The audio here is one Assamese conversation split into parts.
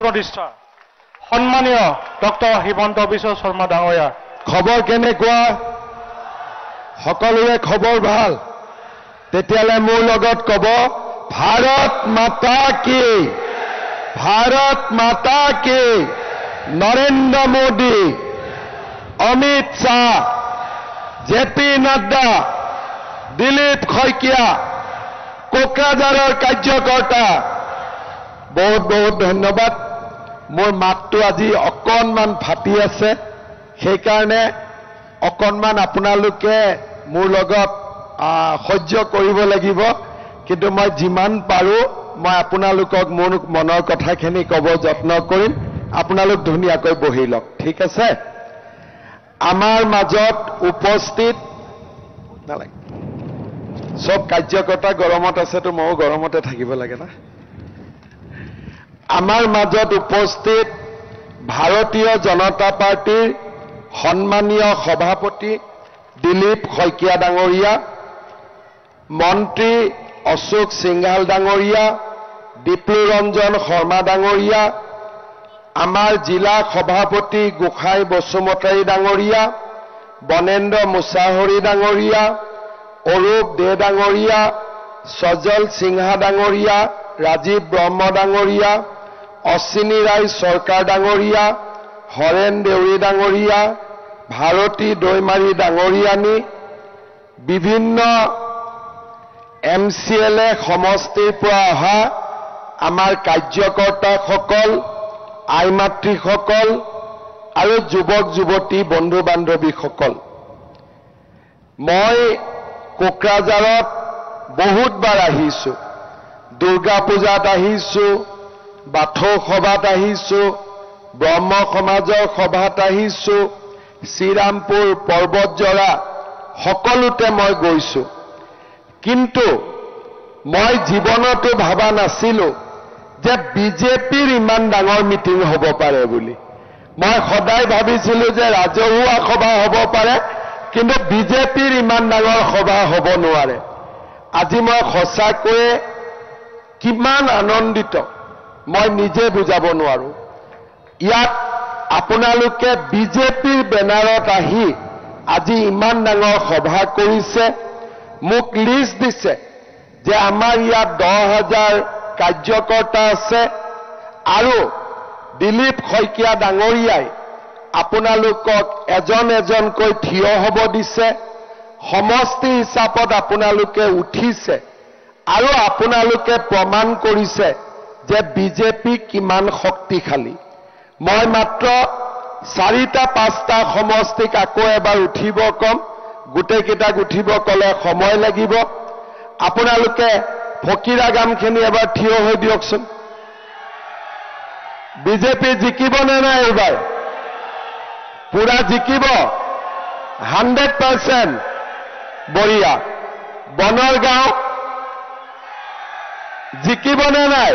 প্ৰতিষ্ঠা সন্মানীয় ডক্টৰ হিমন্ত বিশ্ব শৰ্মা ডাঙৰীয়া। খবৰ কেনেকুৱা? সকলোৰে খবৰ ভাল? তেতিয়ালে মোৰ লগত কব ভাৰত মাতা কি, ভাৰত মাতা কি। নৰেন্দ্ৰ মোদী, অমিত শ্বাহ, জেপি নাড্ডা, দিলীপ শইকীয়া, কোকৰাঝাৰৰ কাৰ্যকৰ্তা, বহুত বহুত ধন্যবাদ। মোৰ মাতটো আজি অকণমান ফাটি আছে, সেইকাৰণে অকণমান আপোনালোকে মোৰ লগত সহ্য কৰিব লাগিব, কিন্তু মই যিমান পাৰোঁ মই আপোনালোকক মোৰ মনৰ কথাখিনি ক'ব যত্ন কৰিম। আপোনালোক ধুনীয়াকৈ বহি লওক, ঠিক আছে? আমাৰ মাজত উপস্থিত নালাগে, চব কাৰ্যকৰ্তা গৰমত আছেতো, ময়ো গৰমতে থাকিব লাগে না। আমাৰ মাজত উপস্থিত ভাৰতীয় জনতা পাৰ্টিৰ সন্মানীয় সভাপতি দিলীপ শইকীয়া ডাঙৰীয়া, মন্ত্ৰী অশোক সিংঘাল ডাঙৰীয়া, ডিপ্লু ৰঞ্জন শৰ্মা ডাঙৰীয়া, আমাৰ জিলা সভাপতি গোসাঁই বসুমতাৰী ডাঙৰীয়া, বনেন্দ্ৰ মুছাহৰী ডাঙৰীয়া, অৰূপ দে ডাঙৰীয়া, সজল সিংহা ডাঙৰীয়া, ৰাজীৱ ব্ৰহ্ম ডাঙৰীয়া, অশ্বিনী ৰায় চৰকাৰ ডাঙৰীয়া, হৰেণ দেউৰী ডাঙৰীয়া, ভাৰতী দৈমাৰী ডাঙৰীয়ানী, বিভিন্ন MCLA সমষ্টিৰ পৰা অহা আমাৰ কাৰ্যকৰ্তাসকল, আই মাতৃসকল আৰু যুৱক যুৱতী বন্ধু বান্ধৱীসকল, মই কোকৰাঝাৰত বহুতবাৰ আহিছোঁ। দুৰ্গা পূজাত আহিছোঁ, বাথৌ সভাত আহিছোঁ, ব্ৰহ্ম সমাজৰ সভাত আহিছোঁ, শ্ৰীৰামপুৰ পৰ্বতজৰা সকলোতে মই গৈছোঁ। কিন্তু মই জীৱনতো ভাবা নাছিলোঁ যে বিজেপিৰ ইমান ডাঙৰ মিটিং হ'ব পাৰে বুলি। মই সদায় ভাবিছিলোঁ যে ৰাজহুৱা সভা হ'ব পাৰে, কিন্তু বিজেপিৰ ইমান ডাঙৰ সভা হ'ব নোৱাৰে। আজি মই সঁচাকৈয়ে কিমান আনন্দিত মই নিজে বুজাব নোৱাৰো। ইয়াত আপোনালোকে বিজেপিৰ বেনাৰত আহি আজি ইমান ডাঙৰ সভা কৰিছে, মোক লিষ্ট দিছে যে আমাৰ ইয়াত 10,000 কাৰ্যকৰ্তা আছে আৰু দিলীপ শইকীয়া ডাঙৰীয়াই আপোনালোকক এজন এজনকৈ থিয় হ'ব দিছে, সমষ্টি হিচাপত আপোনালোকে উঠিছে আৰু আপোনালোকে প্ৰমাণ কৰিছে যে বিজেপি কিমান শক্তিশালী। মই মাত্ৰ 4-5টা সমষ্টিক আকৌ এবাৰ উঠিব কম, গোটেইকেইটাক উঠিব ক'লে সময় লাগিব। আপোনালোকে ফকীৰা গামখিনি এবাৰ থিয় হৈ দিয়কচোন। বিজেপি জিকিবনে নাই এইবাৰ? পুৰা জিকিব, 100%। বঢ়িয়া। বনৰগাঁও জিকিবনে নাই?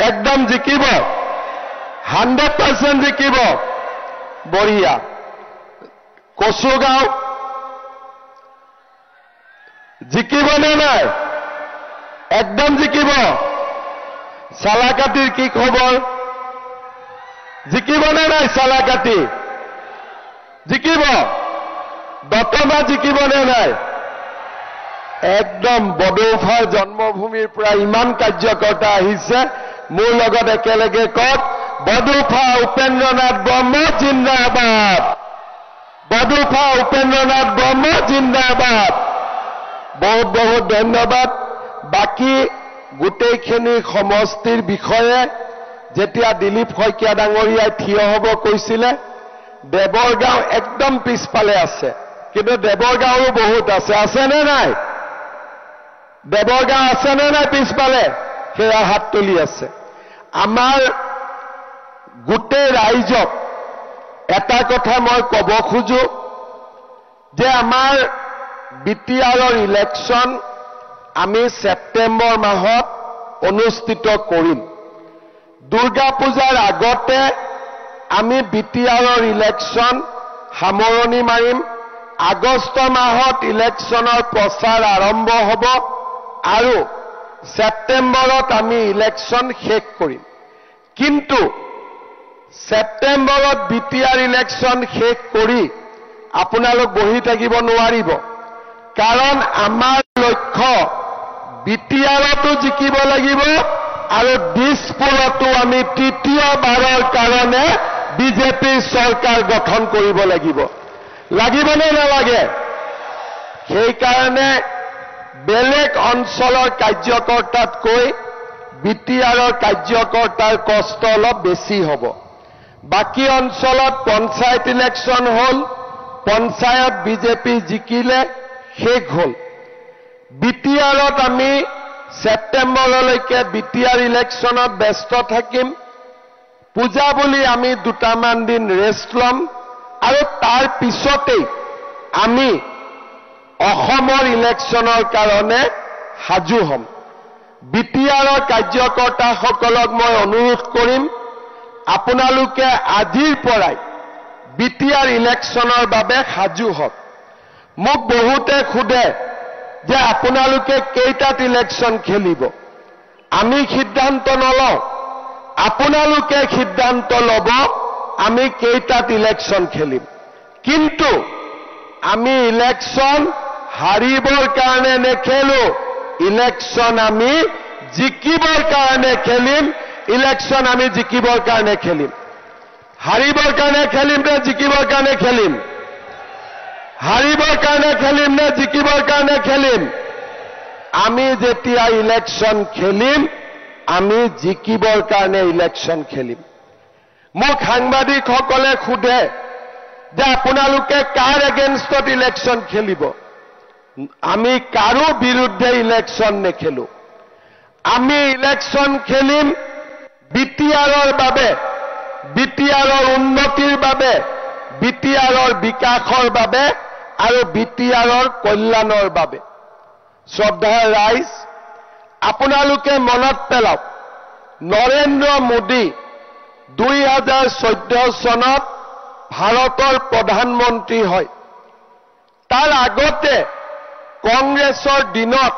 একদম জিকিব, 100% জিকিব। বঢ়িয়া। কচুগাঁও জিকিবনে নাই? একদম জিকিব। চালাকাটিৰ কি খবৰ? জিকিবনে নাই? চালাকাটি জিকিব। দতমা জিকিবনে নাই? একদম বডৌফাৰ জন্মভূমিৰ পৰা ইমান কাৰ্যকৰ্তা আহিছে, মোৰ লগত একেলগে কওক, বডৌফা উপেন্দ্ৰনাথ ব্ৰহ্ম জিন্দাবাদ, বডৌফা উপেন্দ্ৰনাথ ব্ৰহ্ম জিন্দাবাদ। বহুত বহুত ধন্যবাদ। বাকী গোটেইখিনি সমষ্টিৰ বিষয়ে যেতিয়া দিলীপ শইকীয়া ডাঙৰীয়াই থিয় হ'ব কৈছিলে, দেৱৰগাঁও একদম পিছফালে আছে, কিন্তু দেৱৰগাঁৱৰো বহুত আছে। আছেনে নাই? দেৱৰগাঁও আছেনে নাই পিছফালে? সেয়া হাত তুলি আছে। আমাৰ গোটেই ৰাইজক এটা কথা মই ক'ব খোজো যে আমাৰ BTRৰ ইলেকশ্যন আমি ছেপ্টেম্বৰ মাহত অনুষ্ঠিত কৰিম। দুৰ্গা পূজাৰ আগতে আমি BTRৰ ইলেকশ্যন সামৰণি মাৰিম। আগষ্ট মাহত ইলেকশ্যনৰ প্ৰচাৰ আৰম্ভ হ'ব আৰু ছেপ্টেম্বৰত আমি ইলেকশ্যন শেষ কৰিম। কিন্তু ছেপ্টেম্বৰত বিটিআৰ ইলেকশ্যন শেষ কৰি আপোনালোক বহি থাকিব নোৱাৰিব, কাৰণ আমাৰ লক্ষ্য বিটিআৰতো জিকিব লাগিব আৰু দিছপুৰতো আমি তৃতীয়বাৰৰ কাৰণে বিজেপিৰ চৰকাৰ গঠন কৰিব লাগিব। লাগিবনে নালাগে? সেইকাৰণে বেলেগ অঞ্চলৰ কাৰ্যকৰ্তাতকৈ বিটিআৰৰ কাৰ্যকৰ্তাৰ কষ্ট অলপ বেছি হ'ব। বাকী অঞ্চলত পঞ্চায়ত ইলেকশ্যন হ'ল, পঞ্চায়ত বিজেপি জিকিলে, শেষ হ'ল। বিটিআৰত আমি ছেপ্টেম্বৰলৈকে বিটিআৰ ইলেকশ্যনত ব্যস্ত থাকিম। পূজা বুলি আমি দুটামান দিন ৰেষ্ট ল'ম আৰু তাৰ পিছতেই আমি অসমৰ ইলেকশ্যনৰ কাৰণে সাজু হ'ম। বিটিআৰৰ কাৰ্যকৰ্তাসকলক মই অনুৰোধ কৰিম, আপোনালোকে আজিৰ পৰাই বিটিআৰ ইলেকশ্যনৰ বাবে সাজু হওক। মোক বহুতে সোধে যে আপোনালোকে কেইটাত ইলেকশ্যন খেলিব? আমি সিদ্ধান্ত নলওঁ, আপোনালোকে সিদ্ধান্ত ল'ব আমি কেইটাত ইলেকশ্যন খেলিম। কিন্তু আমি ইলেকশ্যন হাৰিবৰ কাৰণে নেখেলো, ইলেকশ্যন আমি জিকিবৰ কাৰণে খেলিম। ইলেকশ্যন আমি জিকিবৰ কাৰণে খেলিম। হাৰিবৰ কাৰণে খেলিম নে জিকিবৰ কাৰণে খেলিম? হাৰিবৰ কাৰণে খেলিম নে জিকিবৰ কাৰণে খেলিম? আমি যেতিয়া ইলেকশ্যন খেলিম, আমি জিকিবৰ কাৰণে ইলেকশ্যন খেলিম। মোক সাংবাদিকসকলে সোধে যে আপোনালোকে কাৰ এগেইনষ্টত ইলেকশ্যন খেলিব? আমি কাৰো বিৰুদ্ধে ইলেকশ্যন নেখেলো। আমি ইলেকশ্যন খেলিম বিটিআৰৰ বাবে, বিটিআৰৰ উন্নতিৰ বাবে, বিটিআৰৰ বিকাশৰ বাবে আৰু বিটিআৰৰ কল্যাণৰ বাবে। শ্ৰদ্ধাৰ ৰাইজ, আপোনালোকে মনত পেলাওক, নৰেন্দ্ৰ মোদী 2014 চনত ভাৰতৰ প্ৰধানমন্ত্ৰী হয়। তাৰ আগতে কংগ্ৰেছৰ দিনত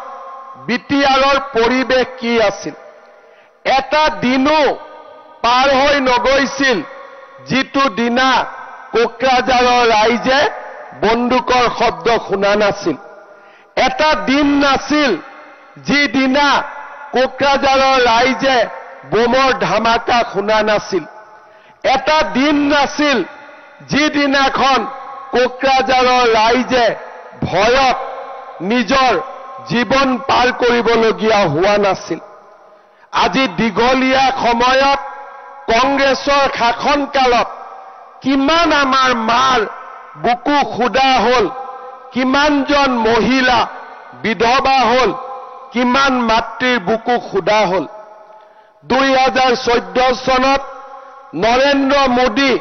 বিটিআৰৰ পৰিৱেশ কি আছিল? এটা দিনো পাৰ হৈ নগৈছিল যিটো দিনা কোকৰাঝাৰৰ ৰাইজে বন্দুকৰ শব্দ শুনা নাছিল। এটা দিন নাছিল যিদিনা কোকৰাঝাৰৰ ৰাইজে বোমৰ ধামাকা শুনা নাছিল। এটা দিন নাছিল যিদিনাখন কোকৰাঝাৰৰ ৰাইজে ভয়ত নিজৰ জীৱন পাৰ কৰিবলগীয়া হোৱা নাছিল। আজি দীঘলীয়া সময়ত কংগ্ৰেছৰ শাসনকালত কিমান আমাৰ মাৰ বুকু খুদা হ'ল, কিমানজন মহিলা বিধৱা হ'ল, কিমান মাতৃৰ বুকু খুদা হ'ল। 2014 চনত নৰেন্দ্ৰ মোদী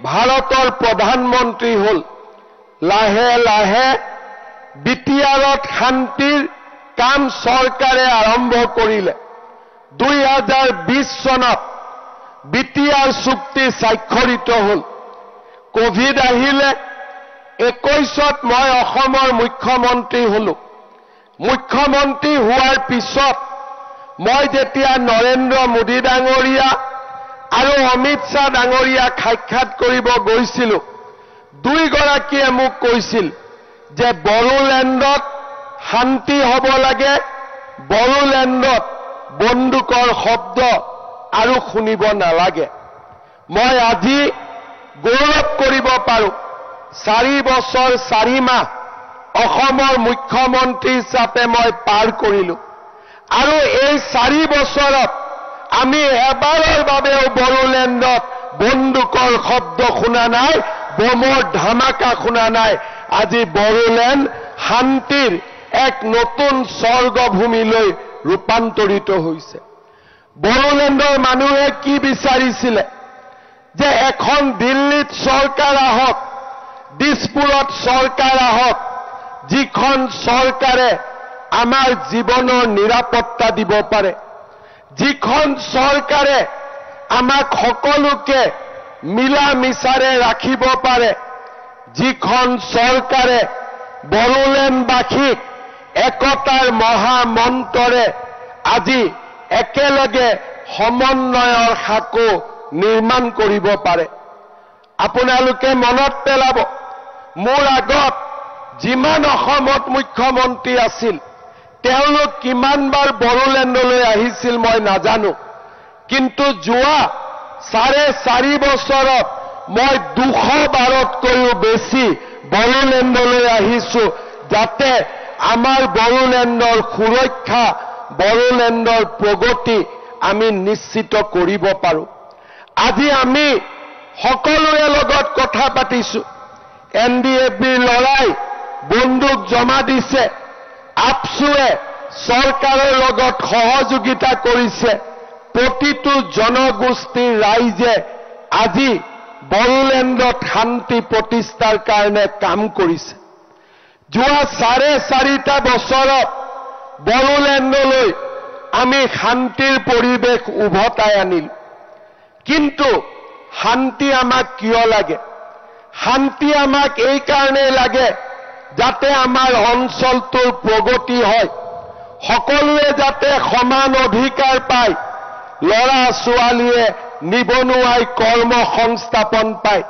ভাৰতৰ প্ৰধানমন্ত্ৰী হ'ল। লাহে লাহে বিটিআৰত শান্তিৰ কাম চৰকাৰে আৰম্ভ কৰিলে। 2020 চনত বিটিআৰ চুক্তি স্বাক্ষৰিত হ'ল। কোভিড আহিলে। 21ত মই অসমৰ মুখ্যমন্ত্ৰী হলো। মুখ্যমন্ত্ৰী হোৱাৰ পিছত মই যেতিয়া নৰেন্দ্ৰ মোদী ডাঙৰীয়া আৰু অমিত শ্বাহ ডাঙৰীয়াক সাক্ষাৎ কৰিব গৈছিলো, দুইগৰাকীয়ে মোক কৈছিল যে বড়োলেণ্ডত শান্তি হ'ব লাগে, বড়োলেণ্ডত বন্দুকৰ শব্দ আৰু শুনিব নালাগে। মই আজি গৌৰৱ কৰিব পাৰোঁ, 4 বছৰ 4 মাহ অসমৰ মুখ্যমন্ত্ৰী হিচাপে মই পাৰ কৰিলো আৰু এই 4 বছৰত আমি এবাৰৰ বাবেও বড়োলেণ্ডত বন্দুকৰ শব্দ শুনা নাই, বোমৰ ধামাকা শুনা নাই। আজি বড়োলেণ্ড শান্তিৰ এক নতুন স্বৰ্গভূমিলৈ ৰূপান্তৰিত হৈছে। বড়োলেণ্ডৰ মানুহে কি বিচাৰিছিলে? যে এখন দিল্লীত চৰকাৰ আহক, দিছপুৰত চৰকাৰ আহক, যিখন চৰকাৰে আমাৰ জীৱনৰ নিৰাপত্তা দিব পাৰে, যিখন চৰকাৰে আমাক সকলোকে মিলা মিছাৰে ৰাখিব পাৰে, যিখন চৰকাৰে বড়োলেণ্ডবাসীক একতাৰ মহামন্ত্ৰৰে আজি একেলগে সমন্বয়ৰ শাকো নিৰ্মাণ কৰিব পাৰে। আপোনালোকে মনত পেলাব, মোৰ আগত যিমান অসমত মুখ্যমন্ত্ৰী আছিল, তেওঁলোক কিমানবাৰ বড়োলেণ্ডলৈ আহিছিল মই নাজানো, কিন্তু যোৱা 4.5 বছৰত মই 200 বাৰতকৈও বেছি বড়োলেণ্ডলৈ আহিছো, যাতে আমাৰ বড়োলেণ্ডৰ সুৰক্ষা, বড়োলেণ্ডৰ প্ৰগতি আমি নিশ্চিত কৰিব পাৰো। আজি আমি সকলোৰে লগত কথা পাতিছো। NDFBৰ লৰাই বন্দুক জমা দিছে, আপচুৱে চৰকাৰৰ লগত সহযোগিতা কৰিছে। প্ৰতিটো জনগোষ্ঠীৰ ৰাইজে আজি বড়োলেণ্ডত শান্তি প্ৰতিষ্ঠাৰ কাৰণে কাম কৰিছে। যোৱা 4.5 বছৰত বড়োলেণ্ডলৈ আমি শান্তিৰ পৰিৱেশ উভতাই আনিলো। কিন্তু শান্তি আমাক কিয় লাগে? শান্তি আমাক এই কাৰণেই লাগে যাতে আমাৰ অঞ্চলটোৰ প্ৰগতি হয়, সকলোৱে যাতে সমান অধিকাৰ পায়, ল'ৰা ছোৱালীয়ে নিবনুৱাই কৰ্ম সংস্থাপন পায়,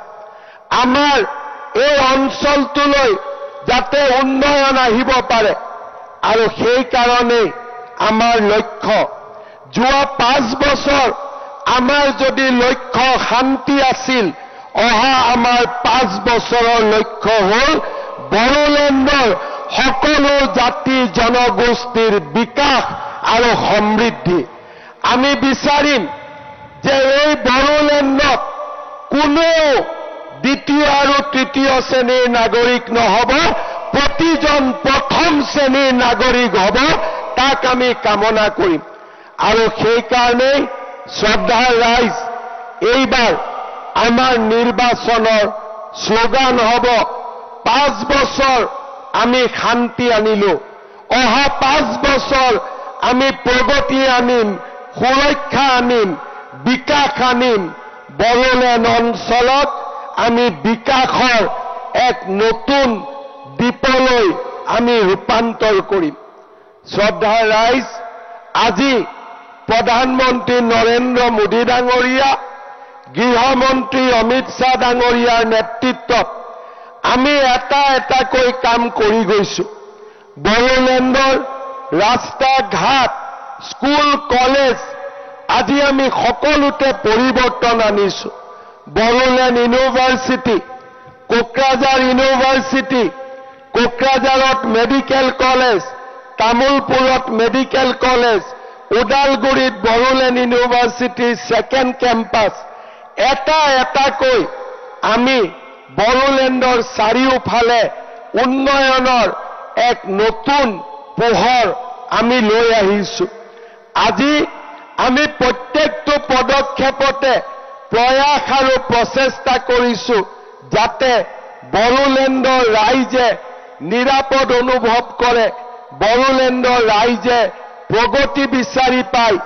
আমাৰ এই অঞ্চলটোলৈ যাতে উন্নয়ন আহিব পাৰে। আৰু সেইকাৰণেই আমাৰ লক্ষ্য। যোৱা 5 বছৰ আমাৰ যদি লক্ষ্য শান্তি আছিল, অহা আমাৰ 5 বছৰৰ লক্ষ্য হ'ল বড়োলেণ্ডৰ সকলো জাতি জনগোষ্ঠীৰ বিকাশ আৰু সমৃদ্ধি। আমি বিচাৰিম যে এই বড়োলেণ্ডত কোনেও দ্বিতীয় আৰু তৃতীয় শ্ৰেণীৰ নাগৰিক নহব, প্ৰতিজন প্ৰথম শ্ৰেণীৰ নাগৰিক হ'ব, তাক আমি কামনা কৰিম। আৰু সেইকাৰণেই শ্ৰদ্ধাৰ ৰাইজ, এইবাৰ আমাৰ নিৰ্বাচনৰ শ্লোগান হ'ব 5 বছৰ আমি শান্তি আনিলো, অহা 5 বছৰ আমি প্ৰগতি আনিম, সুৰক্ষা আনিম, বিকাশ আনিম। বড়োলেণ্ড অঞ্চলত আমি বিকাশৰ এক নতুন দ্বীপলৈ আমি ৰূপান্তৰ কৰিম। শ্ৰদ্ধাৰ ৰাইজ, আজি প্ৰধানমন্ত্ৰী নৰেন্দ্ৰ মোদী ডাঙৰীয়া, গৃহমন্ত্ৰী অমিত শ্বাহ ডাঙৰীয়াৰ নেতৃত্বত আমি এটাকৈ কাম কৰি গৈছো। বড়োলেণ্ডৰ ৰাস্তা ঘাট, স্কুল কলেজ আজি আমি সকলোতে পৰিৱৰ্তন আনিছো। বড়োলেণ্ড ইউনিভাৰ্চিটি, কোকৰাঝাৰ ইউনিভাৰ্চিটি, কোকৰাঝাৰত মেডিকেল কলেজ, তামুলপুৰত মেডিকেল কলেজ, ওদালগুৰিত বড়োলেণ্ড ইউনিভাৰ্চিটিৰ 2nd কেম্পাছ, এটাকৈ আমি বড়োলেণ্ডৰ চাৰিওফালে উন্নয়নৰ এক নতুন পোহৰ আমি লৈ আহিছো। আজি আমি প্ৰত্যেকটো পদক্ষেপতে প্ৰয়াস আৰু প্ৰচেষ্টা কৰিছো যাতে বড়োলেণ্ডৰ ৰাইজে নিৰাপদ অনুভৱ কৰে, বড়োলেণ্ডৰ ৰাইজে প্ৰগতি বিচাৰি পায়,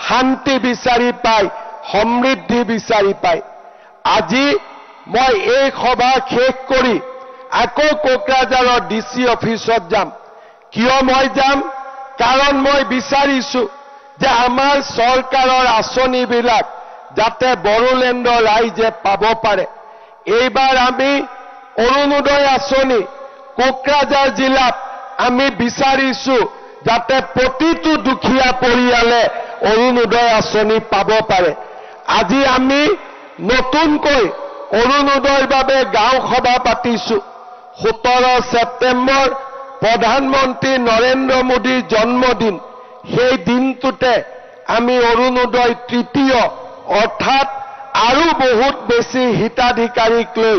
শান্তি বিচাৰি পায়, সমৃদ্ধি বিচাৰি পায়। আজি মই এই সভা শেষ কৰি আকৌ কোকৰাঝাৰৰ DC অফিচত যাম। কিয় মই যাম? কাৰণ মই বিচাৰিছো যে আমাৰ চৰকাৰৰ আঁচনিবিলাক যাতে বড়োলেণ্ডৰ ৰাইজে পাব পাৰে। এইবাৰ আমি অৰুণোদয় আঁচনি কোকৰাঝাৰ জিলাত আমি বিচাৰিছো যাতে প্ৰতিটো দুখীয়া পৰিয়ালে অৰুণোদয় আঁচনি পাব পাৰে। আজি আমি নতুনকৈ অৰুণোদয়ৰ বাবে গাঁও সভা পাতিছো। 17 ছেপ্টেম্বৰ প্ৰধানমন্ত্ৰী নৰেন্দ্ৰ মোদীৰ জন্মদিন। সেই দিনটোতে আমি অৰুণোদয় তৃতীয় অৰ্থাৎ আৰু বহুত বেছি হিতাধিকাৰীক লৈ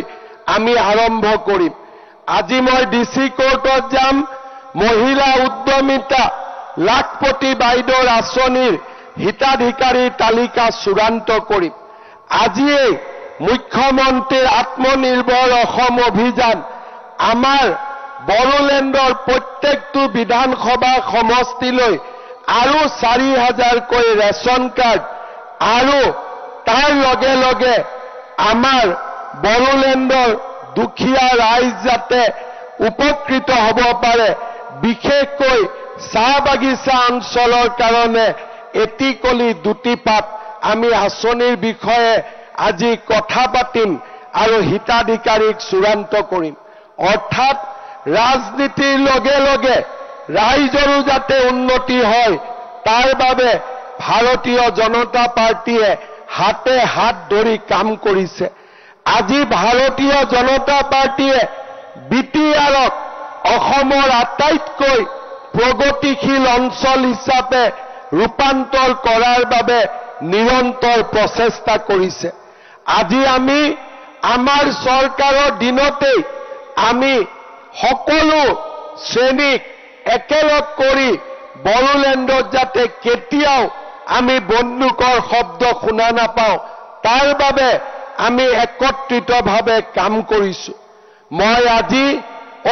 আমি আৰম্ভ কৰিম। আজি মই DC কোৰ্টত যাম, মহিলা উদ্যমিতা লাখপতি বাইদেউৰ আঁচনিৰ হিতাধিকাৰীৰ তালিকা চূড়ান্ত কৰিম। আজিয়েই মুখ্যমন্ত্ৰীৰ আত্মনিৰ্ভৰ অসম অভিযান আমাৰ বড়োলেণ্ডৰ প্ৰত্যেকটো বিধানসভা সমষ্টিলৈ আৰু 4,000কৈ ৰেচন কাৰ্ড আৰু তাৰ লগে লগে আমাৰ বড়োলেণ্ডৰ দুখীয়া ৰাইজ যাতে উপকৃত হ'ব পাৰে, বিশেষকৈ চাহ বাগিচা অঞ্চলৰ কাৰণে এটি কলি দুটি পাত আমি আঁচনিৰ বিষয়ে আজি কথা পাতিম আৰু হিতাধিকাৰীক চূড়ান্ত কৰিম। অৰ্থাৎ ৰাজনীতিৰ লগে লগে ৰাইজৰো যাতে উন্নতি হয় তাৰ বাবে ভাৰতীয় জনতা পাৰ্টিয়ে হাতে হাত ধৰি কাম কৰিছে। আজি ভাৰতীয় জনতা পাৰ্টিয়ে বিটিআৰক অসমৰ আটাইতকৈ প্ৰগতিশীল অঞ্চল হিচাপে ৰূপান্তৰ কৰাৰ বাবে নিৰন্তৰ প্ৰচেষ্টা কৰিছে। আজি আমি আমাৰ চৰকাৰৰ দিনতেই আমি সকলো শ্ৰেণীক একেলগ কৰি বড়োলেণ্ডত যাতে কেতিয়াও আমি বন্দুকৰ শব্দ শুনা নাপাওঁ তাৰ বাবে আমি একত্ৰিতভাৱে কাম কৰিছো। মই আজি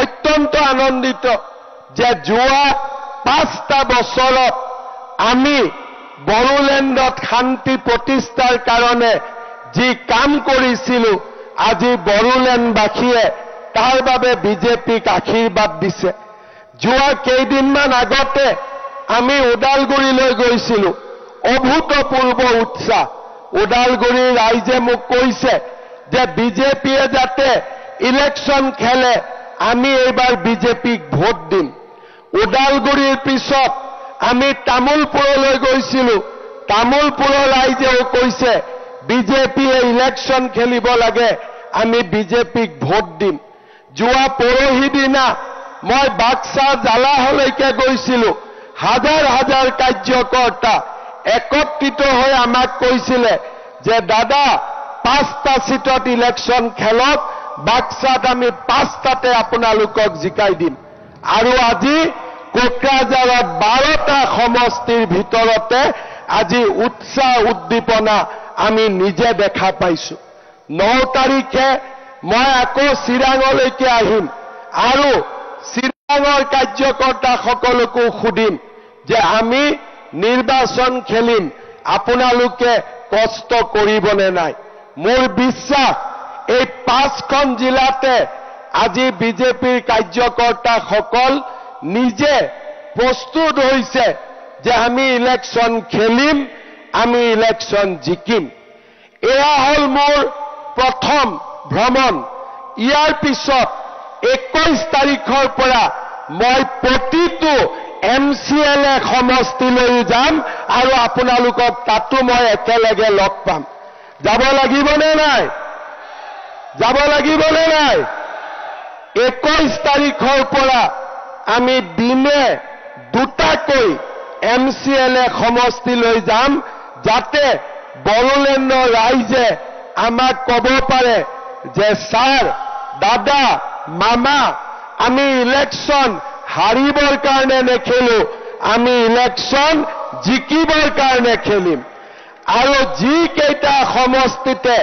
অত্যন্ত আনন্দিত যে যোৱা 5টা বছৰত আমি বড়োলেণ্ডত শান্তি প্ৰতিষ্ঠাৰ কাৰণে যি কাম কৰিছিলো আজি বড়োলেণ্ডবাসীয়ে তাৰ বাবে বিজেপিক আশীৰ্বাদ দিছে। যোৱা কেইদিনমান আগতে আমি ওদালগুৰিলৈ গৈছিলো, অভূতপূৰ্ব উৎসাহ। ওদালগুৰিৰ ৰাইজে মোক কৈছে যে বিজেপিয়ে যাতে ইলেকশ্যন খেলে আমি এইবাৰ বিজেপিক ভোট দিম। ওদালগুৰিৰ পিছত আমি তামুলপুৰলৈ গৈছিলো, তামুলপুৰৰ ৰাইজেও কৈছে বিজেপিয়ে ইলেকশ্যন খেলিব লাগে আমি বিজেপিক ভোট দিম। যোৱা পৰহি দিনা মই বাক্সা জালাহলৈকে গৈছিলো, হাজাৰ হাজাৰ কাৰ্যকৰ্তা একত্ৰিত হৈ আমাক কৈছিলে যে দাদা 5টা সিটত ইলেকশ্যন খেলক, বাক্সাত আমি 5টাতে আপোনালোকক জিকাই দিম। আৰু আজি কোকৰাঝাৰত 12টা সমষ্টিৰ ভিতৰতে আজি উৎসাহ উদ্দীপনা আমি নিজে দেখা পাইছো। 9 তাৰিখে মই আকৌ চিৰাঙলৈকে আহিম আৰু চিৰাঙৰ কাৰ্যকৰ্তাসকলকো সুধিম যে আমি নিৰ্বাচন খেলিম, আপোনালোকে কষ্ট কৰিবনে নাই। মোৰ বিশ্বাস এই 5খন জিলাতে আজি বিজেপিৰ কাৰ্যকৰ্তাসকল নিজে প্ৰস্তুত হৈছে যে আমি ইলেকশ্যন খেলিম, আমি ইলেকশ্যন জিকিম। এয়া হ'ল মোৰ প্ৰথম ভ্ৰমণ। ইয়াৰ পিছত 21 তাৰিখৰ পৰা মই প্ৰতিটো MCLA সমষ্টিলৈ যাম আৰু আপোনালোকক তাতো মই একেলগে লগ পাম। যাব লাগিবনে নাই? যাব লাগিবনে নাই? 21 তাৰিখৰ পৰা আমি দিনে 2টাকৈ MCLA সমষ্টিলৈ যাম যাতে বড়োলেণ্ডৰ ৰাইজে আমাক ক'ব পাৰে যে ছাৰ, দাদা, মামা, আমি ইলেকশ্যন হাৰিবৰ কাৰণে নেখেলো, আমি ইলেকশ্যন জিকিবৰ কাৰণে খেলিম। আৰু যি কেইটা সমষ্টিতে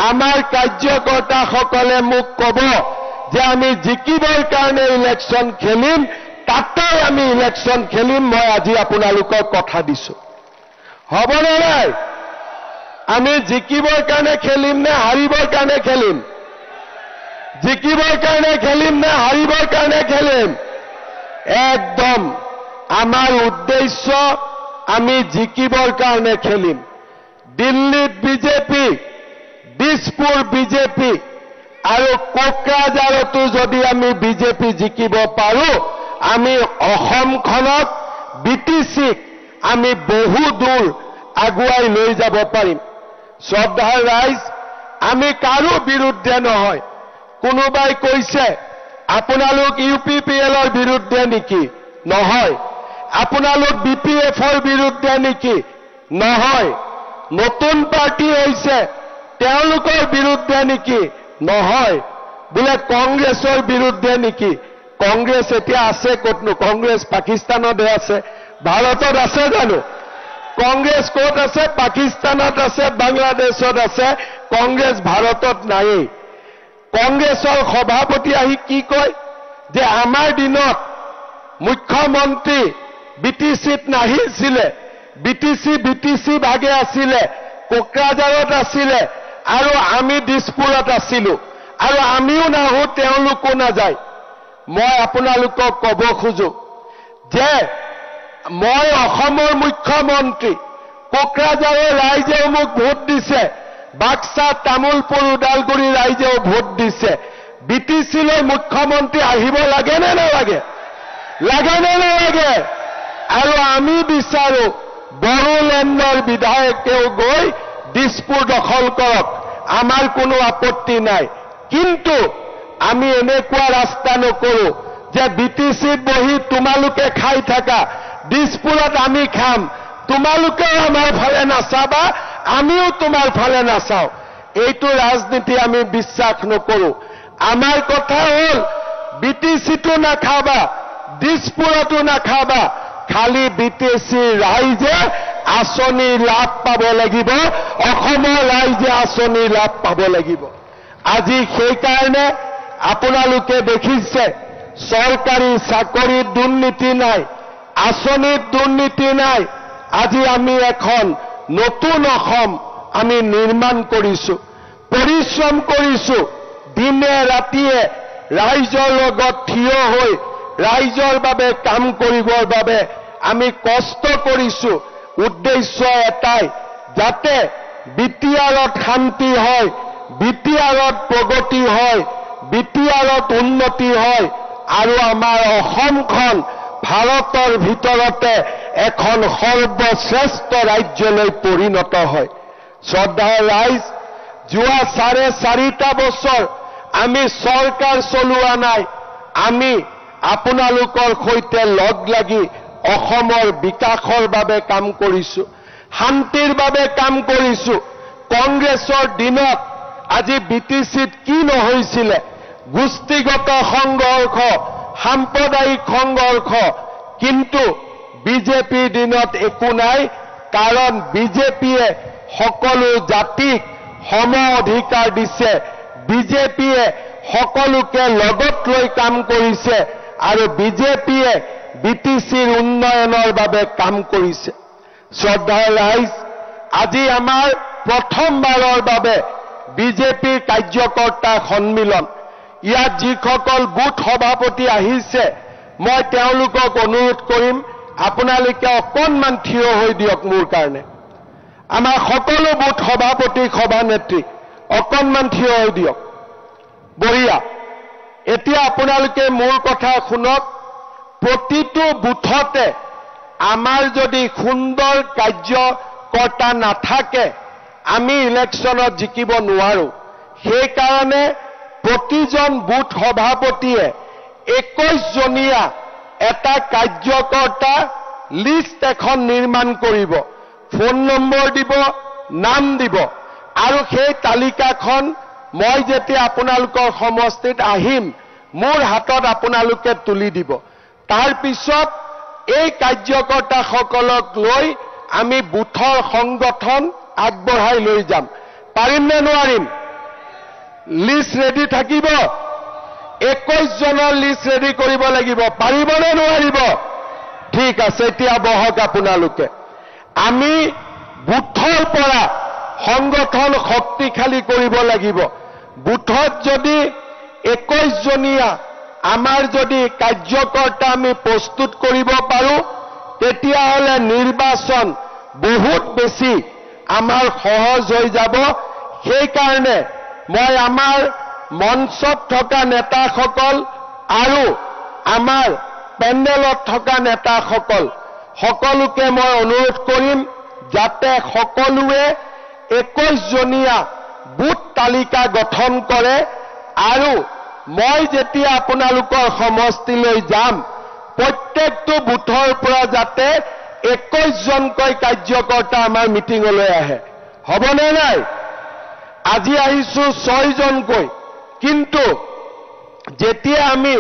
আমাৰ কাৰ্যকৰ্তাসকলে মোক ক'ব যে আমি জিকিবৰ কাৰণে ইলেকশ্যন খেলিম, তাতে আমি ইলেকশ্যন খেলিম। মই আজি আপোনালোকক কথা দিছো, হ'বনে নাই? আমি জিকিবৰ কাৰণে খেলিম নে হাৰিবৰ কাৰণে খেলিম? জিকিবৰ কাৰণে খেলিম নে হাৰিবৰ কাৰণে খেলিম? একদম আমাৰ উদ্দেশ্য আমি জিকিবৰ কাৰণে খেলিম। দিল্লীত বিজেপি, দিছপুৰ বিজেপি আৰু কোকৰাঝাৰতো যদি আমি বিজেপি জিকিব পাৰো, আমি অসমখনক BTCক আমি বহু দূৰ আগুৱাই লৈ যাব পাৰিম। শ্ৰদ্ধাৰ ৰাইজ, আমি কাৰো বিৰুদ্ধে নহয়। কোনোবাই কৈছে আপোনালোক UPPLৰ বিৰুদ্ধে নেকি? নহয়। আপোনালোক BPFৰ বিৰুদ্ধে নেকি? নহয়। নতুন পাৰ্টি হৈছে তেওঁলোকৰ বিৰুদ্ধে নেকি? নহয়। বোলে কংগ্ৰেছৰ বিৰুদ্ধে নেকি? কংগ্ৰেছ এতিয়া আছে ক'তনো? কংগ্ৰেছ পাকিস্তানতহে আছে, ভাৰতত আছে জানো? কংগ্ৰেছ ক'ত আছে? পাকিস্তানত আছে, বাংলাদেশত আছে, কংগ্ৰেছ ভাৰতত নায়েই। কংগ্ৰেছৰ সভাপতি আহি কি কয় যে আমাৰ দিনত মুখ্যমন্ত্ৰী BTCত নাহিছিলে, BTC ভাগে আছিলে, কোকৰাঝাৰত আছিলে আৰু আমি দিছপুৰত আছিলো, আৰু আমিও নাহো তেওঁলোকো নাযায়। মই আপোনালোকক ক'ব খোজো যে মই অসমৰ মুখ্যমন্ত্ৰী, কোকৰাঝাৰৰ ৰাইজেও মোক ভোট দিছে, বাক্সা, তামুলপুৰ, ওদালগুৰি ৰাইজেও ভোট দিছে। বিটিচিলৈ মুখ্যমন্ত্ৰী আহিব লাগে নে নালাগে? লাগে নে নালাগে? আৰু আমি বিচাৰো বড়োলেণ্ডৰ বিধায়কেও গৈ দিছপুৰ দখল কৰক, আমাৰ কোনো আপত্তি নাই। কিন্তু আমি এনেকুৱা ৰাস্তা নকৰো যে বিটিচিত বহি তোমালোকে খাই থাকা, দিছপুৰত আমি খাম, তোমালোকেও আমাৰ ফালে নাচাবা, আমিও তোমাৰ ফালে নাচাওঁ। এইটো ৰাজনীতি আমি বিশ্বাস নকৰো। আমাৰ কথা হ'ল বিটিচিটো নাখাবা, দিছপুৰতো নাখাবা, খালি বিটিচি ৰাইজে আঁচনি লাভ পাব লাগিব, অসমৰ ৰাইজে আঁচনি লাভ পাব লাগিব। আজি সেইকাৰণে আপোনালোকে দেখিছে চৰকাৰী চাকৰিত দুৰ্নীতি নাই, আঁচনিত দুৰ্নীতি নাই। আজি আমি এখন নতুন অসম আমি নিৰ্মাণ কৰিছো, পৰিশ্ৰম কৰিছো, দিনে ৰাতিয়ে ৰাইজৰ লগত থিয় হৈ ৰাইজৰ বাবে কাম কৰিবৰ বাবে আমি কষ্ট কৰিছো। উদ্দেশ্য এটাই, যাতে বিটিআৰত শান্তি হয়, বিটিআৰত প্ৰগতি হয়, বিটিআৰত উন্নতি হয়, আৰু আমাৰ অসমখন ভাৰতৰ ভিতৰতে এখন সৰ্বশ্ৰেষ্ঠ ৰাজ্যলৈ পৰিণত হয়। শ্ৰদ্ধাৰ ৰাইজ, যোৱা 4.5 বছৰ আমি চৰকাৰ চলোৱা নাই, আমি আপোনালোকৰ সৈতে লগ লাগি অসমৰ বিকাশৰ বাবে কাম কৰিছো, শান্তিৰ বাবে কাম কৰিছো। কংগ্ৰেছৰ দিনত আজি বিটিচিত কি নহৈছিলে? গোষ্ঠীগত সংঘৰ্ষ, সাম্প্ৰদায়িক সংঘৰ্ষ, কিন্তু বিজেপিৰ দিনত একো নাই, কাৰণ বিজেপিয়ে সকলো জাতিক সম অধিকাৰ দিছে, বিজেপিয়ে সকলোকে লগত লৈ কাম কৰিছে, আৰু বিজেপিয়ে বিটিচিৰ উন্নয়নৰ বাবে কাম কৰিছে। শ্ৰদ্ধাৰ ৰাইজ, আজি আমাৰ প্ৰথমবাৰৰ বাবে বিজেপিৰ কাৰ্যকৰ্তা সন্মিলন। ইয়াত যিসকল বুথ সভাপতি আহিছে, মই তেওঁলোকক অনুৰোধ কৰিম, আপোনালোকে অকণমান থিয় হৈ দিয়ক মোৰ কাৰণে। আমাৰ সকলো বুথ সভাপতি, সভানেত্ৰী অকণমান থিয় হৈ দিয়ক। বঢ়িয়া। এতিয়া আপোনালোকে মোৰ কথা শুনক। প্ৰতিটো বুথতে আমাৰ যদি সুন্দৰ কাৰ্যকৰ্তা নাথাকে, আমি ইলেকশ্যনত জিকিব নোৱাৰো। সেইকাৰণে প্ৰতিজন বুথ সভাপতিয়ে 21 জনীয়া এটা কাৰ্যকৰ্তা লিষ্ট এখন নিৰ্মাণ কৰিব, ফোন নম্বৰ দিব, নাম দিব, আৰু সেই তালিকাখন মই যেতিয়া আপোনালোকৰ সমষ্টিত আহিম, মোৰ হাতত আপোনালোকে তুলি দিব। তাৰ পিছত এই কাৰ্যকৰ্তাসকলক লৈ আমি বুথৰ সংগঠন আগবঢ়াই লৈ যাম। পাৰিম নে নোৱাৰিম? লিষ্ট ৰেডি থাকিব? 21 জনৰ লিষ্ট ৰেডি কৰিব লাগিব। পাৰিব নে নোৱাৰিব? ঠিক আছে, এতিয়া বহক আপোনালোকে। আমি বুথৰ পৰা সংগঠন শক্তিশালী কৰিব লাগিব। বুথত যদি 21 জনীয়া আমাৰ যদি কাৰ্যকৰ্তা আমি প্ৰস্তুত কৰিব পাৰো, তেতিয়াহ'লে নিৰ্বাচন বহুত বেছি আমাৰ সহজ হৈ যাব। সেইকাৰণে মই আমাৰ মঞ্চত থকা নেতাসকল আৰু আমাৰ পেণ্ডেলত থকা নেতাসকল সকলোকে মই অনুৰোধ কৰিম, যাতে সকলোৱে 21 জনীয়া বুথ তালিকা গঠন কৰে, আৰু মই যেতিয়া আপোনালোকৰ সমষ্টিলৈ যাম, প্ৰত্যেকটো বুথৰ পৰা যাতে 21 জনকৈ কাৰ্যকৰ্তা আমাৰ মিটিঙলৈ আহে। হ'বনে নাই? আজি আহিছো 6 জনকৈ, কিন্তু যেতিয়া আমি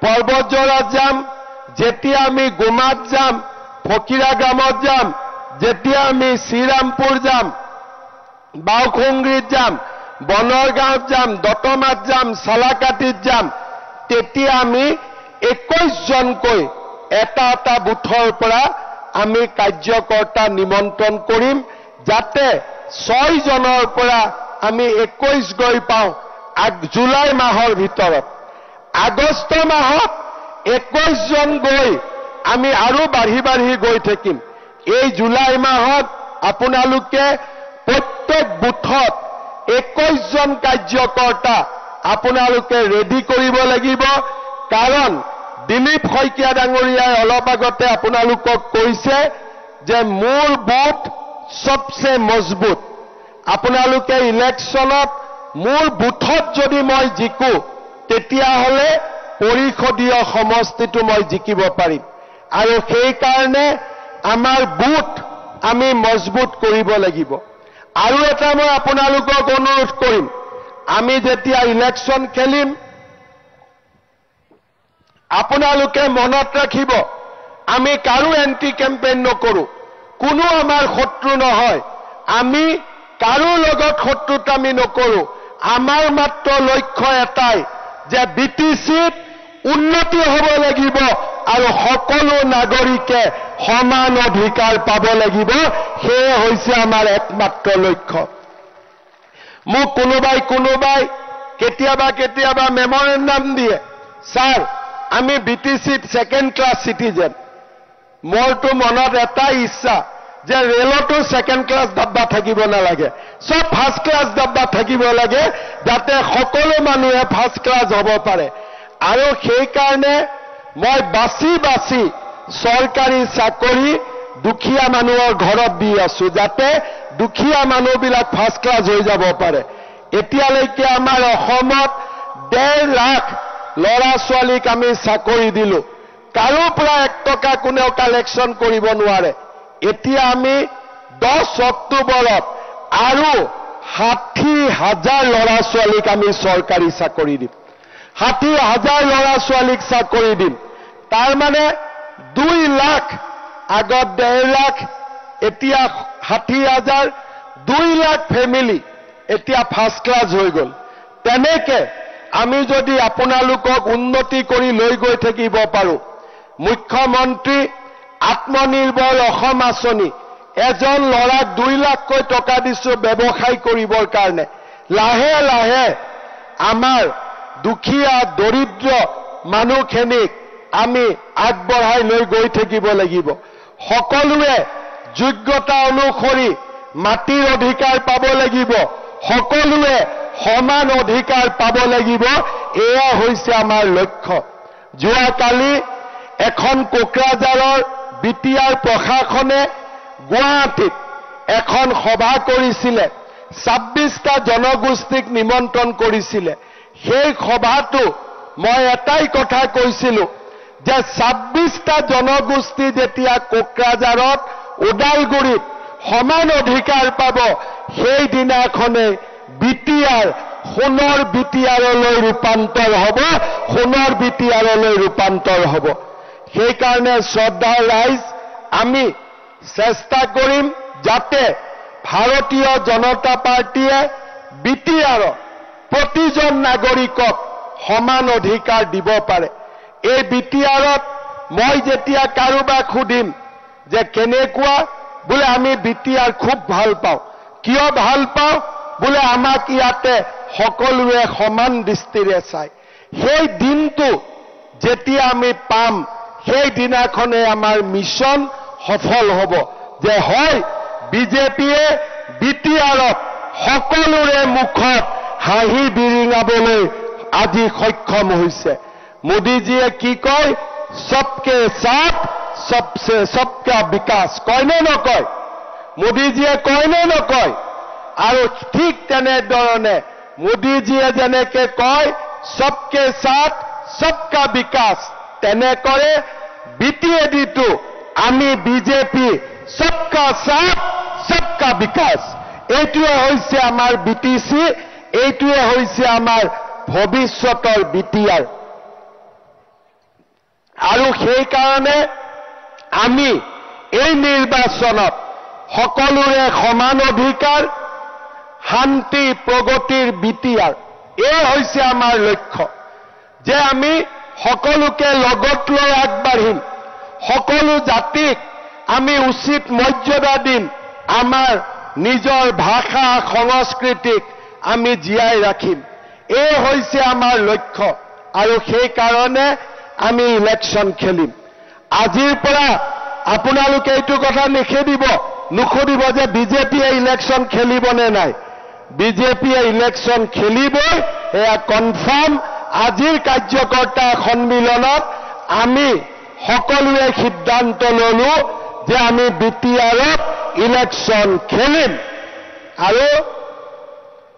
পৰ্বতজৰাত যাম, যেতিয়া আমি গোমাত যাম, ফকীৰা গ্ৰামত যাম, যেতিয়া আমি শ্ৰীৰামপুৰ যাম, বাওখুংগ্ৰীত যাম, বনৰগাঁৱত যাম, দতমাত যাম, চালাকাটিত যাম, তেতিয়া আমি 21 জনকৈ এটা এটা বুথৰ পৰা আমি কাৰ্যকৰ্তা নিমন্ত্ৰণ কৰিম, যাতে 6 জনৰ পৰা আমি 21 গৈ পাওঁ জুলাই মাহৰ ভিতৰত। আগষ্ট মাহত 21 জন গৈ আমি আৰু বাঢ়ি বাঢ়ি গৈ থাকিম। এই জুলাই মাহত আপোনালোকে প্ৰত্যেক বুথত 21 জন কাৰ্যকৰ্তা আপোনালোকে ৰেডি কৰিব লাগিব। কাৰণ দিলীপ শইকীয়া ডাঙৰীয়াই অলপ আগতে আপোনালোকক কৈছে যে মোৰ বুথ সবচে মজবুত। আপোনালোকে ইলেকশ্যনত মোৰ বুথত যদি মই জিকো তেতিয়াহ'লে পৰিষদীয় সমষ্টিটো মই জিকিব পাৰিম। আৰু সেইকাৰণে আমাৰ বুথ আমি মজবুত কৰিব লাগিব। আৰু এটা মই আপোনালোকক অনুৰোধ কৰিম, আমি যেতিয়া ইলেকশ্যন খেলিম আপোনালোকে মনত ৰাখিব, আমি কাৰো এণ্টি কেম্পেইন নকৰোঁ, কোনো আমাৰ শত্ৰু নহয়, আমি কাৰো লগত শত্ৰুতা আমি নকৰোঁ। আমাৰ মাত্ৰ লক্ষ্য এটাই যে BTCত উন্নতি হ'ব লাগিব আৰু সকলো নাগৰিকে সমান অধিকাৰ পাব লাগিব। সেয়ে হৈছে আমাৰ একমাত্ৰ লক্ষ্য। মোক কোনোবাই কেতিয়াবা মেমৰেণ্ডাম দিয়ে, ছাৰ আমি BTCত ছেকেণ্ড ক্লাছ চিটিজেন। মোৰতো মনত এটাই ইচ্ছা যে ৰেলতো ছেকেণ্ড ক্লাছ ডাব্বা থাকিব নালাগে, সব ফাৰ্ষ্ট ক্লাছ ডাব্বা থাকিব লাগে, যাতে সকলো মানুহে ফাৰ্ষ্ট ক্লাছ হ'ব পাৰে। আৰু সেইকাৰণে মই বাছি বাছি চৰকাৰী চাকৰি দুখীয়া মানুহৰ ঘৰত দি আছো, যাতে দুখীয়া মানুহবিলাক ফাৰ্ষ্ট ক্লাছ হৈ যাব পাৰে। এতিয়ালৈকে আমাৰ অসমত 1.5 লাখ ল'ৰা ছোৱালীক আমি চাকৰি দিলো, কাৰো পৰা 1 টকা কোনেও কালেকশ্যন কৰিব নোৱাৰে। এতিয়া আমি 10 অক্টোবৰত আৰু 60,000 ল'ৰা ছোৱালীক আমি চৰকাৰী চাকৰি দিম। 60,000 ল'ৰা ছোৱালীক চাকৰি দিম। তাৰ মানে 2 লাখ, আগত 1.5 লাখ, এতিয়া 60,000, 2 লাখ ফেমিলি এতিয়া ফাৰ্ষ্ট ক্লাছ হৈ গ'ল। তেনেকে আমি যদি আপোনালোকক উন্নতি কৰি লৈ গৈ থাকিব পাৰোঁ, মুখ্যমন্ত্ৰী আত্মনিৰ্ভৰ অসম আঁচনি, এজন ল'ৰাক 2 লাখকৈ টকা দিছোঁ ব্যৱসায় কৰিবৰ কাৰণে। লাহে লাহে আমাৰ দুখীয়া দৰিদ্ৰ মানুহখিনিক আমি আগবঢ়াই লৈ গৈ থাকিব লাগিব। সকলোৱে যোগ্যতা অনুসৰি মাটিৰ অধিকাৰ পাব লাগিব, সকলোৱে সমান অধিকাৰ পাব লাগিব। এয়া হৈছে আমাৰ লক্ষ্য। যোৱাকালি এখন কোকৰাঝাৰৰ বিটিআৰ প্ৰশাসনে গুৱাহাটীত এখন সভা কৰিছিলে, 26টা জনগোষ্ঠীক নিমন্ত্ৰণ কৰিছিলে। সেই সভাটো মই এটাই কথা কৈছিলোঁ যে 26টা জনগোষ্ঠী যেতিয়া কোকৰাঝাৰত, ওদালগুৰিত সমান অধিকাৰ পাব, সেইদিনাখনে বিটিআৰ সোণৰ বিটিআৰলৈ ৰূপান্তৰ হ'ব, সোণৰ বিটিআৰলৈ ৰূপান্তৰ হ'ব। সেইকাৰণে শ্ৰদ্ধাৰ ৰাইজ, আমি চেষ্টা কৰিম যাতে ভাৰতীয় জনতা পাৰ্টীয়ে বিটিআৰৰ প্ৰতিজন নাগৰিকক সমান অধিকাৰ দিব পাৰে। এই বিটিআৰত মই যেতিয়া কাৰোবাক সুধিম যে কেনেকুৱা, বোলে আমি বিটিআৰ খুব ভাল পাওঁ। কিয় ভাল পাওঁ? বোলে আমাক ইয়াতে সকলোৱে সমান দৃষ্টিৰে চায়। সেই দিনটো যেতিয়া আমি পাম, সেই দিনাখনে আমাৰ মিছন সফল হ'ব যে হয় বিজেপিয়ে বিটিআৰত সকলোৰে মুখত হাঁহি বিৰিঙাবলৈ আজি সক্ষম হৈছে। মোদীজীয়ে কি কয়? সবকে সাথ সবকা বিকাশ, কয়নে নকয়? মোদীজীয়ে কয়নে নকয়? আৰু ঠিক তেনেধৰণে মোদীজীয়ে যেনেকে কয় সবকে সাথ সবকা বিকাশ, তেনেকৰে বিটিএডিটো আমি বিজেপি সবকা সাথ সবকা বিকাশ, এইটোৱে হৈছে আমাৰ বিটিচি, এইটোৱে হৈছে আমাৰ ভৱিষ্যতৰ বিটিআৰ। আৰু সেইকাৰণে আমি এই নিৰ্বাচনত সকলোৰে সমান অধিকাৰ, শান্তি প্ৰগতিৰ বিটিআৰ, এই হৈছে আমাৰ লক্ষ্য। যে আমি সকলোকে লগত লৈ আগবাঢ়িম, সকলো জাতিক আমি উচিত মৰ্যাদা দিম, আমাৰ নিজৰ ভাষা সংস্কৃতিক আমি জীয়াই ৰাখিম। এই হৈছে আমাৰ লক্ষ্য। আৰু সেইকাৰণে আমি ইলেকশ্যন খেলিম। আজিৰ পৰা আপোনালোকে এইটো কথা নুসুধিব যে বিজেপিয়ে ইলেকশ্যন খেলিব নে নাই। বিজেপিয়ে ইলেকশ্যন খেলিবই, এয়া কনফাৰ্ম। আজিৰ কাৰ্যকৰ্তা সন্মিলনত আমি সকলোৱে সিদ্ধান্ত ললো যে আমি বিটিআৰত ইলেকশ্যন খেলিম। আৰু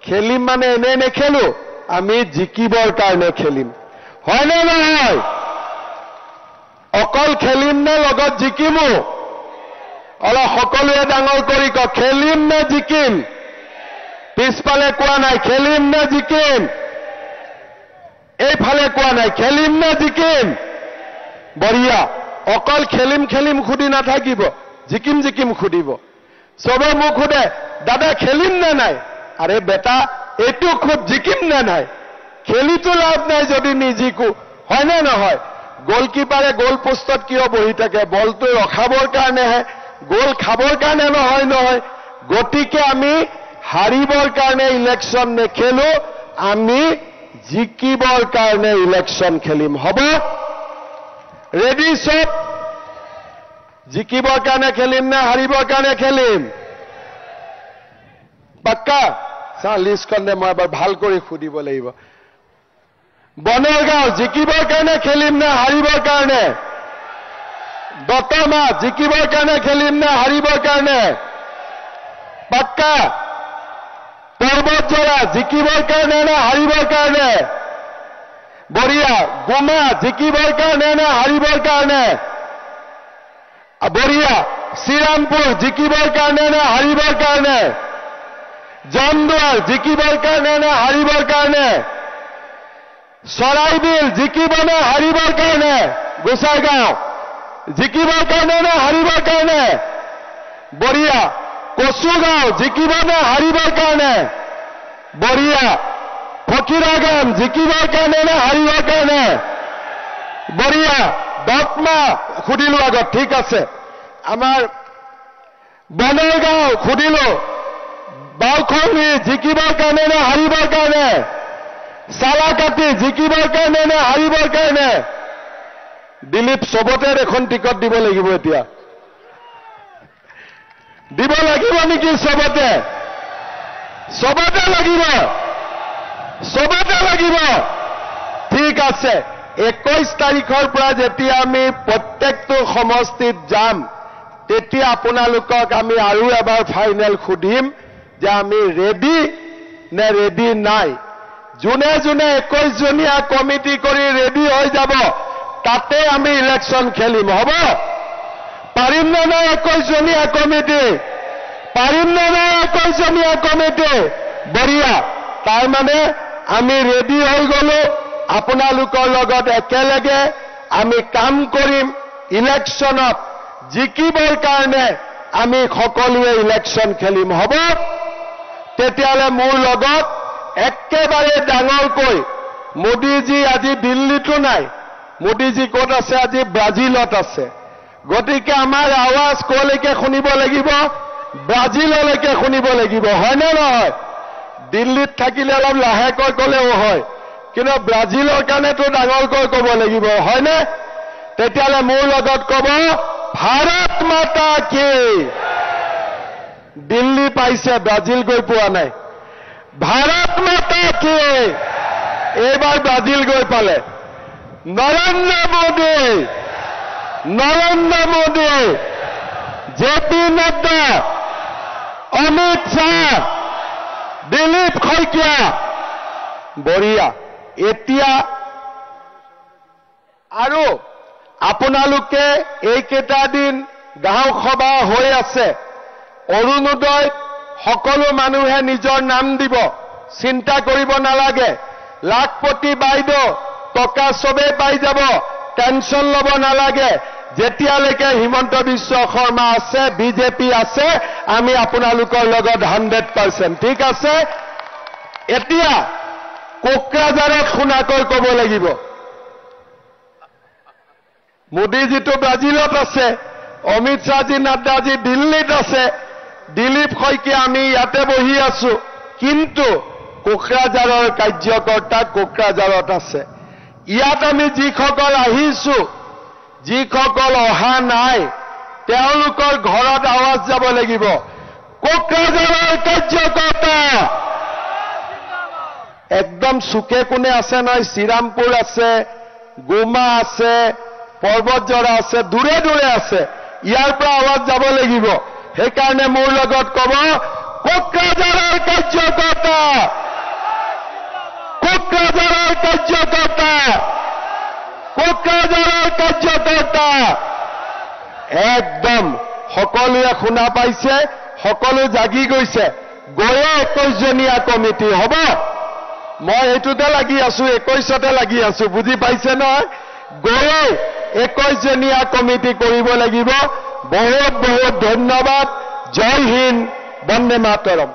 খেলিম মানে এনে নেখেলো, আমি জিকিবৰ কাৰণে খেলিম। হয়নে নহয়? অকল খেলিম নে লগত জিকিমো? অলপ সকলোৱে ডাঙৰ কৰি কওক, খেলিম নে জিকিম? পিছফালে কোৱা নাই খেলিম নে জিকিম, এইফালে কোৱা নাই খেলিম নে জিকিম। বঢ়িয়া। অকল খেলিম খেলিম সুধি নাথাকিব, জিকিম জিকিম সুধিব। চবে মোক সোধে দাদা খেলিম নে নাই? আৰে বেটা এইটো খুব জিকিম নে নাই? খেলিতো লাভ নাই যদি নিজিকো, হয়নে নহয়? গোলকিপাৰে গোল পোষ্টত কিয় বহি থাকে? বলটো ৰখাবৰ কাৰণেহে, গোল খাবৰ কাৰণে নহয়। গতিকে আমি হাৰিবৰ কাৰণে ইলেকশ্যন নেখেলো, আমি জিকিবৰ কাৰণে ইলেকশ্যন খেলিম। হ'ব? ৰেডি চব? জিকিবৰ কাৰণে খেলিম নে হাৰিবৰ কাৰণে খেলিম? পাক্কা? চা লিষ্টখন দে, মই এবাৰ ভাল কৰি সুধিব লাগিব। বনগাঁও জিকিবৰ কাৰণে খেলিম নে হাৰিবৰ কাৰণে? দতমা জিকিবৰ কাৰণে খেলিম নে হাৰিবৰ কাৰণে? পাক্কা? পৰ্বতজৰা জিকিবৰ কাৰণে নে হাৰিবৰ কাৰণে? বঢ়িয়া। গুমা জিকিবৰ কাৰণে নে হাৰিবৰ কাৰণে? বঢ়িয়া। শ্ৰীৰামপুৰ জিকিবৰ কাৰণে নে হাৰিবৰ কাৰণে? জামদুৱাৰ জিকিবৰ কাৰণে নে হাৰিবৰ কাৰণে? চৰাইবিল জিকিব নে হাৰিবৰ কাৰণে? গোসাইগাঁও জিকিবৰ কাৰণে নে হাৰিবৰ কাৰণে? বঢ়িয়া। কচুগাঁও জিকিব নে হাৰিবৰ কাৰণে? বঢ়িয়া। ফকিৰাগাম জিকিবৰ কাৰণে নে হাৰিবৰ কাৰণে? বঢ়িয়া। দতমা সুধিলো আগত, ঠিক আছে। আমাৰ বনগাঁও সুধিলো, বাওখংগী জিকিবৰ কাৰণে নে হাৰিবৰ কাৰণে? চালাকাটি জিকিবৰ কাৰণে নে হাৰিবৰ কাৰণে? দিলীপ চবতে এখন টিকট দিব লাগিব এতিয়া। দিব লাগিব নেকি? চবতে লাগিব, চবতে লাগিব। ঠিক আছে। 21 তাৰিখৰ পৰা যেতিয়া আমি প্ৰত্যেকটো সমষ্টিত যাম, তেতিয়া আপোনালোকক আমি আৰু এবাৰ ফাইনেল সুধিম যে আমি ৰেডি নে ৰেডি নাই। যোনে 21 জনীয়া কমিটি কৰি ৰেডি হৈ যাব, তাতে আমি ইলেকশ্যন খেলিম। হ'ব? পাৰিম নে নাই 21 জনীয়া কমিটি? পাৰিম নে নাই 21 জনীয়া কমিটি? বঢ়িয়া। তাৰমানে আমি ৰেডি হৈ গলো, আপোনালোকৰ লগত একেলগে আমি কাম কৰিম। ইলেকশ্যনত জিকিবৰ কাৰণে আমি সকলোৱে ইলেকশ্যন খেলিম। হ'ব? তেতিয়াহ'লে মোৰ লগত একেবাৰে ডাঙৰকৈ মোদীজী আজি দিল্লীতো নাই, মোদীজী ক'ত আছে? আজি ব্ৰাজিলত আছে। গতিকে আমাৰ আৱাজ কলৈকে শুনিব লাগিব? ব্ৰাজিললৈকে শুনিব লাগিব। হয়নে নহয়? দিল্লীত থাকিলে অলপ লাহেকৈ ক'লেও হয়, কিন্তু ব্ৰাজিলৰ কাৰণেতো ডাঙৰকৈ ক'ব লাগিব। হয়নে? তেতিয়াহ'লে মোৰ লগত ক'ব ভাৰত মাতা কি। দিল্লী পাইছে, ব্ৰাজিল গৈ পোৱা নাই। ভাৰত মাতা কি। এইবাৰ ব্ৰাজিল গৈ পালে। নৰেন্দ্ৰ মোদী, জেপি নাড্ডা, অমিত শ্বাহ, দিলীপ শইকীয়া। বঢ়িয়া। এতিয়া আৰু আপোনালোকে এইকেইটা দিন গাঁও সভা হৈ আছে। অৰুণোদয় সকলো মানুহে নিজৰ নাম দিব, চিন্তা কৰিব নালাগে। লাখপতি বাইদেউ টকা চবেই পাই যাব, টেনশ্যন ল'ব নালাগে। যেতিয়ালৈকে হিমন্ত বিশ্ব শৰ্মা আছে, বিজেপি আছে, আমি আপোনালোকৰ লগত 100%। ঠিক আছে? এতিয়া কোকৰাঝাৰত শুনাকৈ ক'ব লাগিব। মোদীজীটো ব্ৰাজিলত আছে, অমিত শ্বাহজী, নাড্ডাজী দিল্লীত আছে, দিলীপ শইকীয়া আমি ইয়াতে বহি আছো, কিন্তু কোকৰাঝাৰৰ কাৰ্যকৰ্তা কোকৰাঝাৰত আছে। ইয়াত আমি যিসকল আহিছো, যিসকল অহা নাই তেওঁলোকৰ ঘৰত আৱাজ যাব লাগিব। কোকৰাঝাৰৰ কাৰ্যকৰ্তা একদম চুকে কোণে আছে নহয়, শ্ৰীৰামপুৰ আছে, গোমা আছে, পৰ্বতজৰা আছে, দূৰে দূৰে আছে। ইয়াৰ পৰা আৱাজ যাব লাগিব। সেইকাৰণে মোৰ লগত ক'ব, কোকৰাঝাৰৰ কাৰ্যকৰ্তা, কোকৰাঝাৰৰ কাৰ্যকৰ্তা, কোকৰাঝাৰৰ কাৰ্যকৰ্তা। একদম সকলোৱে শুনা পাইছে, সকলো জাগি গৈছে। গৈয়ে 21জনীয়া কমিটি হ'ব। মই এইটোতে লাগি আছো, 21তে লাগি আছো, বুজি পাইছে নহয়? গৈয়ে 21জনীয়া কমিটি কৰিব লাগিব। বহুত বহুত ধন্যবাদ। জয় হিন্দ, বন্দে মাতৰম।